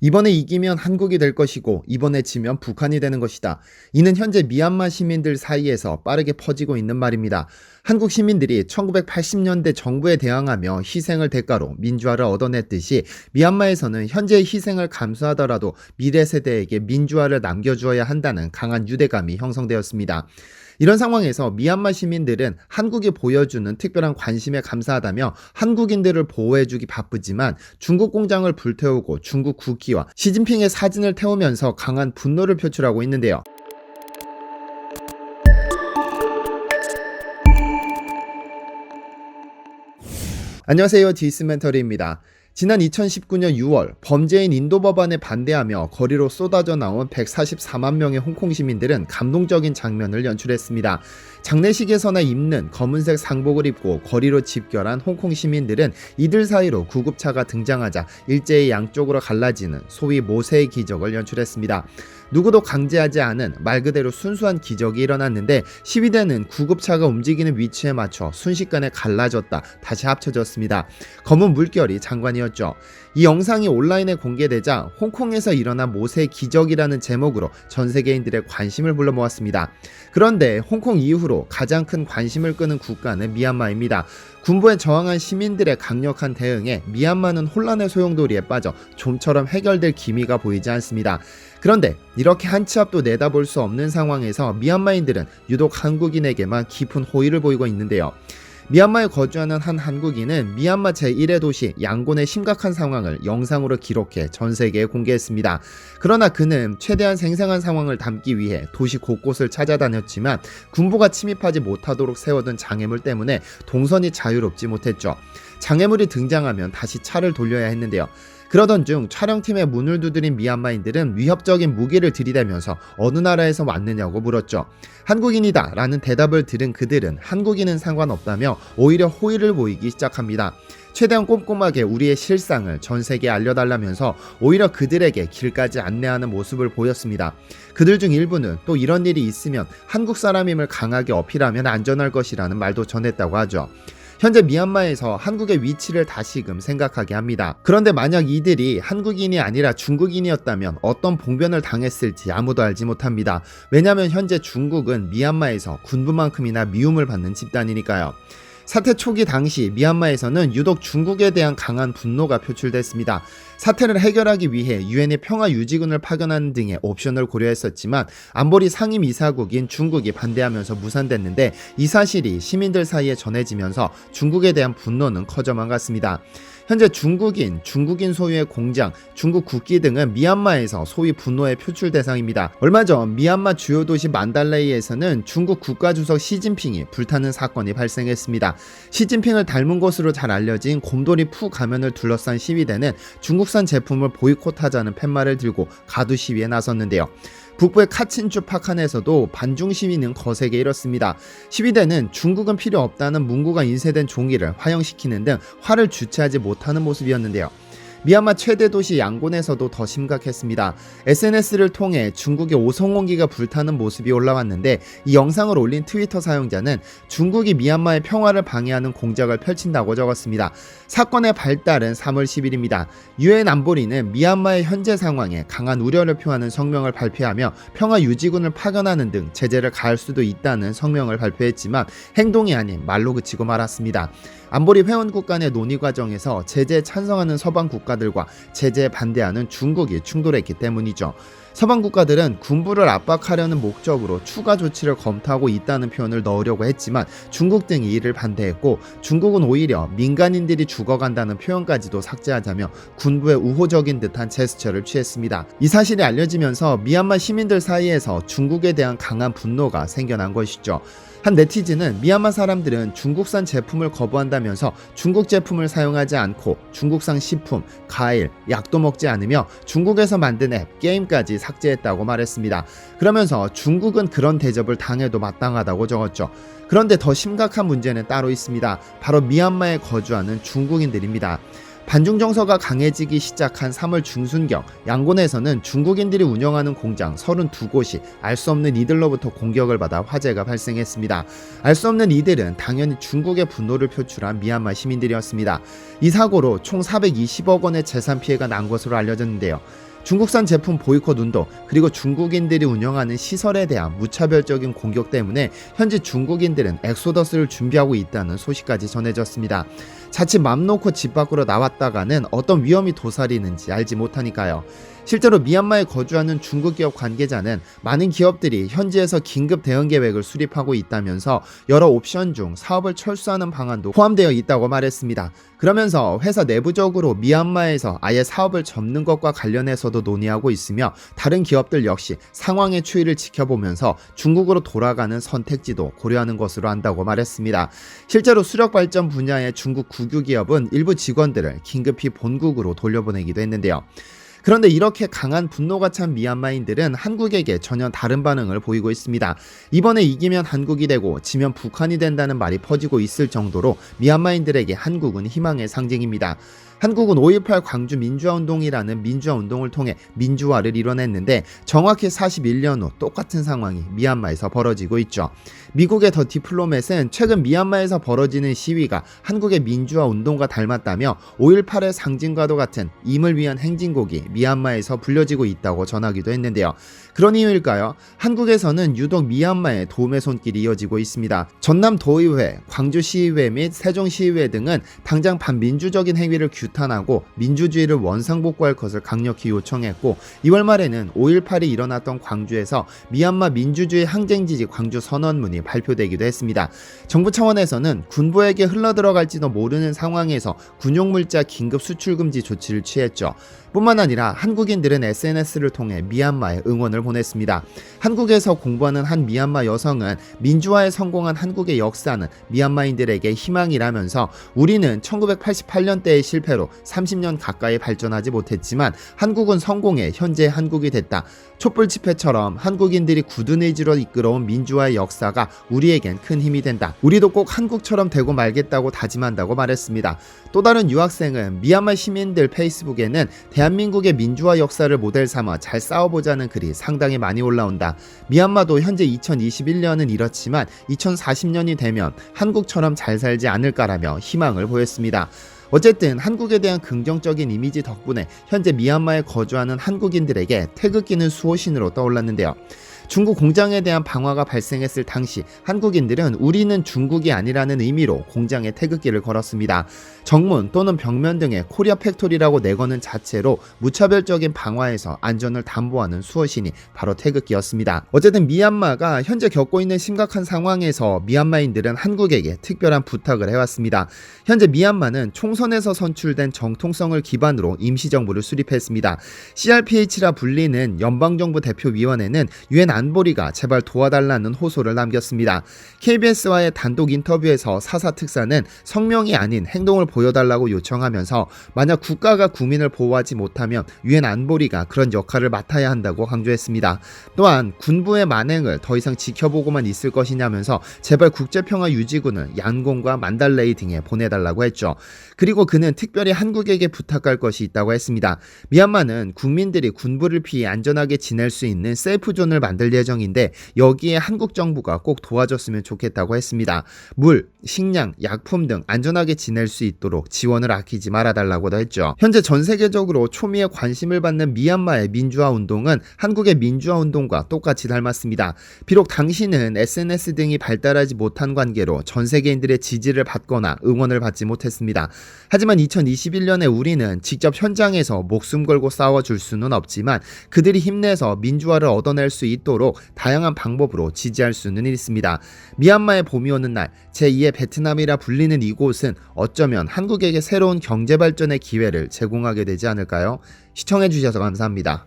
이번에 이기면 한국이 될 것이고 이번에 지면 북한이 되는 것이다. 이는 현재 미얀마 시민들 사이에서 빠르게 퍼지고 있는 말입니다. 한국 시민들이 1980년대 정부에 대항하며 희생을 대가로 민주화를 얻어냈듯이 미얀마에서는 현재의 희생을 감수하더라도 미래 세대에게 민주화를 남겨주어야 한다는 강한 유대감이 형성되었습니다. 이런 상황에서 미얀마 시민들은 한국이 보여주는 특별한 관심에 감사하다며 한국인들을 보호해주기 바쁘지만 중국 공장을 불태우고 중국 국기와 시진핑의 사진을 태우면서 강한 분노를 표출하고 있는데요. 안녕하세요, 디스멘터리입니다. 지난 2019년 6월 범죄인 인도 법안에 반대하며 거리로 쏟아져 나온 144만 명의 홍콩 시민들은 감동적인 장면을 연출했습니다. 장례식에서나 입는 검은색 상복을 입고 거리로 집결한 홍콩 시민들은 이들 사이로 구급차가 등장하자 일제히 양쪽으로 갈라지는 소위 모세의 기적을 연출했습니다. 누구도 강제하지 않은 말 그대로 순수한 기적이 일어났는데 시위대는 구급차가 움직이는 위치에 맞춰 순식간에 갈라졌다 다시 합쳐졌습니다. 검은 물결이 장관이었죠. 이 영상이 온라인에 공개되자 홍콩에서 일어난 모세의 기적이라는 제목으로 전 세계인들의 관심을 불러 모았습니다. 그런데 홍콩 이후로 가장 큰 관심을 끄는 국가는 미얀마입니다. 군부에 저항한 시민들의 강력한 대응에 미얀마는 혼란의 소용돌이에 빠져 좀처럼 해결될 기미가 보이지 않습니다. 그런데 이렇게 한 치 앞도 내다볼 수 없는 상황에서 미얀마인들은 유독 한국인에게만 깊은 호의를 보이고 있는데요. 미얀마에 거주하는 한 한국인은 미얀마 제1의 도시 양곤의 심각한 상황을 영상으로 기록해 전 세계에 공개했습니다. 그러나 그는 최대한 생생한 상황을 담기 위해 도시 곳곳을 찾아다녔지만 군부가 침입하지 못하도록 세워둔 장애물 때문에 동선이 자유롭지 못했죠. 장애물이 등장하면 다시 차를 돌려야 했는데요. 그러던 중 촬영팀의 문을 두드린 미얀마인들은 위협적인 무기를 들이대면서 어느 나라에서 왔느냐고 물었죠. 한국인이다 라는 대답을 들은 그들은 한국인은 상관없다며 오히려 호의를 보이기 시작합니다. 최대한 꼼꼼하게 우리의 실상을 전 세계에 알려달라면서 오히려 그들에게 길까지 안내하는 모습을 보였습니다. 그들 중 일부는 또 이런 일이 있으면 한국 사람임을 강하게 어필하면 안전할 것이라는 말도 전했다고 하죠. 현재 미얀마에서 한국의 위치를 다시금 생각하게 합니다. 그런데 만약 이들이 한국인이 아니라 중국인이었다면 어떤 봉변을 당했을지 아무도 알지 못합니다. 왜냐하면 현재 중국은 미얀마에서 군부만큼이나 미움을 받는 집단이니까요. 사태 초기 당시 미얀마에서는 유독 중국에 대한 강한 분노가 표출됐습니다. 사태를 해결하기 위해 유엔의 평화유지군을 파견하는 등의 옵션을 고려했었지만 안보리 상임이사국인 중국이 반대하면서 무산됐는데 이 사실이 시민들 사이에 전해지면서 중국에 대한 분노는 커져만 갔습니다. 현재 중국인 소유의 공장, 중국 국기 등은 미얀마에서 소위 분노의 표출 대상입니다. 얼마 전 미얀마 주요 도시 만달레이에서는 중국 국가주석 시진핑이 불타는 사건이 발생했습니다. 시진핑을 닮은 것으로 잘 알려진 곰돌이 푸 가면을 둘러싼 시위대는 중국산 제품을 보이콧하자는 팻말을 들고 가두 시위에 나섰는데요. 북부의 카친주 파칸에서도 반중 시위는 거세게 일었습니다. 시위대는 중국은 필요 없다는 문구가 인쇄된 종이를 화형시키는 등 화를 주체하지 못하는 모습이었는데요. 미얀마 최대 도시 양곤에서도 더 심각했습니다. SNS를 통해 중국의 오성홍기가 불타는 모습이 올라왔는데 이 영상을 올린 트위터 사용자는 중국이 미얀마의 평화를 방해하는 공작을 펼친다고 적었습니다. 사건의 발달은 3월 10일입니다. 유엔 안보리는 미얀마의 현재 상황에 강한 우려를 표하는 성명을 발표하며 평화유지군을 파견하는 등 제재를 가할 수도 있다는 성명을 발표했지만 행동이 아닌 말로 그치고 말았습니다. 안보리 회원국 간의 논의 과정에서 제재에 찬성하는 서방 국가들과 제재에 반대하는 중국이 충돌했기 때문이죠. 서방 국가들은 군부를 압박하려는 목적으로 추가 조치를 검토하고 있다는 표현을 넣으려고 했지만 중국 등이 이를 반대했고 중국은 오히려 민간인들이 죽어간다는 표현까지도 삭제하자며 군부의 우호적인 듯한 제스처를 취했습니다. 이 사실이 알려지면서 미얀마 시민들 사이에서 중국에 대한 강한 분노가 생겨난 것이죠. 한 네티즌은 미얀마 사람들은 중국산 제품을 거부한다면서 중국 제품을 사용하지 않고 중국산 식품, 과일, 약도 먹지 않으며 중국에서 만든 앱, 게임까지 삭제했다고 말했습니다. 그러면서 중국은 그런 대접을 당해도 마땅하다고 적었죠. 그런데 더 심각한 문제는 따로 있습니다. 바로 미얀마에 거주하는 중국인들입니다. 반중 정서가 강해지기 시작한 3월 중순경 양곤에서는 중국인들이 운영하는 공장 32곳이 알 수 없는 이들로부터 공격을 받아 화재가 발생했습니다. 알 수 없는 이들은 당연히 중국의 분노를 표출한 미얀마 시민들이었습니다. 이 사고로 총 420억 원의 재산 피해가 난 것으로 알려졌는데요. 중국산 제품 보이콧 운동, 그리고 중국인들이 운영하는 시설에 대한 무차별적인 공격 때문에 현재 중국인들은 엑소더스를 준비하고 있다는 소식까지 전해졌습니다. 자칫 맘 놓고 집 밖으로 나왔다가는 어떤 위험이 도사리는지 알지 못하니까요. 실제로 미얀마에 거주하는 중국 기업 관계자는 많은 기업들이 현지에서 긴급 대응 계획을 수립하고 있다면서 여러 옵션 중 사업을 철수하는 방안도 포함되어 있다고 말했습니다. 그러면서 회사 내부적으로 미얀마에서 아예 사업을 접는 것과 관련해서도 논의하고 있으며 다른 기업들 역시 상황의 추이를 지켜보면서 중국으로 돌아가는 선택지도 고려하는 것으로 안다고 말했습니다. 실제로 수력 발전 분야의 중국 국유 기업은 일부 직원들을 긴급히 본국으로 돌려보내기도 했는데요. 그런데 이렇게 강한 분노가 찬 미얀마인들은 한국에게 전혀 다른 반응을 보이고 있습니다. 이번에 이기면 한국이 되고 지면 북한이 된다는 말이 퍼지고 있을 정도로 미얀마인들에게 한국은 희망의 상징입니다. 한국은 5.18 광주 민주화운동이라는 민주화운동을 통해 민주화를 이뤄냈는데 정확히 41년 후 똑같은 상황이 미얀마에서 벌어지고 있죠. 미국의 더 디플로맷은 최근 미얀마에서 벌어지는 시위가 한국의 민주화운동과 닮았다며 5.18의 상징과도 같은 임을 위한 행진곡이 미얀마에서 불려지고 있다고 전하기도 했는데요. 그런 이유일까요? 한국에서는 유독 미얀마에 도움의 손길이 이어지고 있습니다. 전남 도의회, 광주시의회 및 세종시의회 등은 당장 반민주적인 행위를 규탄하고 민주주의를 원상복구할 것을 강력히 요청했고 2월 말에는 5.18이 일어났던 광주에서 미얀마 민주주의 항쟁지지 광주 선언문이 발표되기도 했습니다. 정부 차원에서는 군부에게 흘러들어갈지도 모르는 상황에서 군용물자 긴급 수출 금지 조치를 취했죠. 뿐만 아니라 한국인들은 SNS를 통해 미얀마에 응원을 보냈습니다. 한국에서 공부하는 한 미얀마 여성은 민주화에 성공한 한국의 역사는 미얀마인들에게 희망이라면서 우리는 1988년대의 실패로 30년 가까이 발전하지 못했지만 한국은 성공해 현재의 한국이 됐다. 촛불 집회처럼 한국인들이 굳은 의지로 이끌어온 민주화의 역사가 우리에겐 큰 힘이 된다. 우리도 꼭 한국처럼 되고 말겠다고 다짐한다고 말했습니다. 또 다른 유학생은 미얀마 시민들 페이스북에는 대한민국의 민주화 역사를 모델 삼아 잘 싸워보자는 글이 상당히 많이 올라온다. 미얀마도 현재 2021년은 이렇지만 2040년이 되면 한국처럼 잘 살지 않을까라며 희망을 보였습니다. 어쨌든 한국에 대한 긍정적인 이미지 덕분에 현재 미얀마에 거주하는 한국인들에게 태극기는 수호신으로 떠올랐는데요. 중국 공장에 대한 방화가 발생했을 당시 한국인들은 우리는 중국이 아니라는 의미로 공장에 태극기를 걸었습니다. 정문 또는 벽면 등의 코리아 팩토리라고 내거는 자체로 무차별적인 방화에서 안전을 담보하는 수호신이 바로 태극기였습니다. 어쨌든 미얀마가 현재 겪고 있는 심각한 상황에서 미얀마인들은 한국에게 특별한 부탁을 해왔습니다. 현재 미얀마는 총선에서 선출된 정통성을 기반으로 임시정부를 수립했습니다. CRPH라 불리는 연방정부 대표위원회는 유엔 안보리가 제발 도와달라는 호소를 남겼습니다. KBS와의 단독 인터뷰에서 사사 특사는 성명이 아닌 행동을 보여달라고 요청하면서 만약 국가가 국민을 보호하지 못하면 유엔 안보리가 그런 역할을 맡아야 한다고 강조했습니다. 또한 군부의 만행을 더 이상 지켜보고만 있을 것이냐면서 제발 국제평화 유지군을 양곤과 만달레이 등에 보내달라고 했죠. 그리고 그는 특별히 한국에게 부탁할 것이 있다고 했습니다. 미얀마는 국민들이 군부를 피해 안전하게 지낼 수 있는 세이프존을 만들 예정인데 여기에 한국 정부가 꼭 도와줬으면 좋겠다고 했습니다. 물, 식량, 약품 등 안전하게 지낼 수 있도록 지원을 아끼지 말아달라고도 했죠. 현재 전 세계적으로 초미의 관심을 받는 미얀마의 민주화 운동은 한국의 민주화 운동과 똑같이 닮았습니다. 비록 당시는 SNS 등이 발달하지 못한 관계로 전 세계인들의 지지를 받거나 응원을 받지 못했습니다. 하지만 2021년에 우리는 직접 현장에서 목숨 걸고 싸워줄 수는 없지만 그들이 힘내서 민주화를 얻어낼 수 있도록 다양한 방법으로 지지할 수는 있습니다. 미얀마의 봄이 오는 날, 제2의 베트남이라 불리는 이곳은 어쩌면 한국에게 새로운 경제 발전의 기회를 제공하게 되지 않을까요? 시청해주셔서 감사합니다.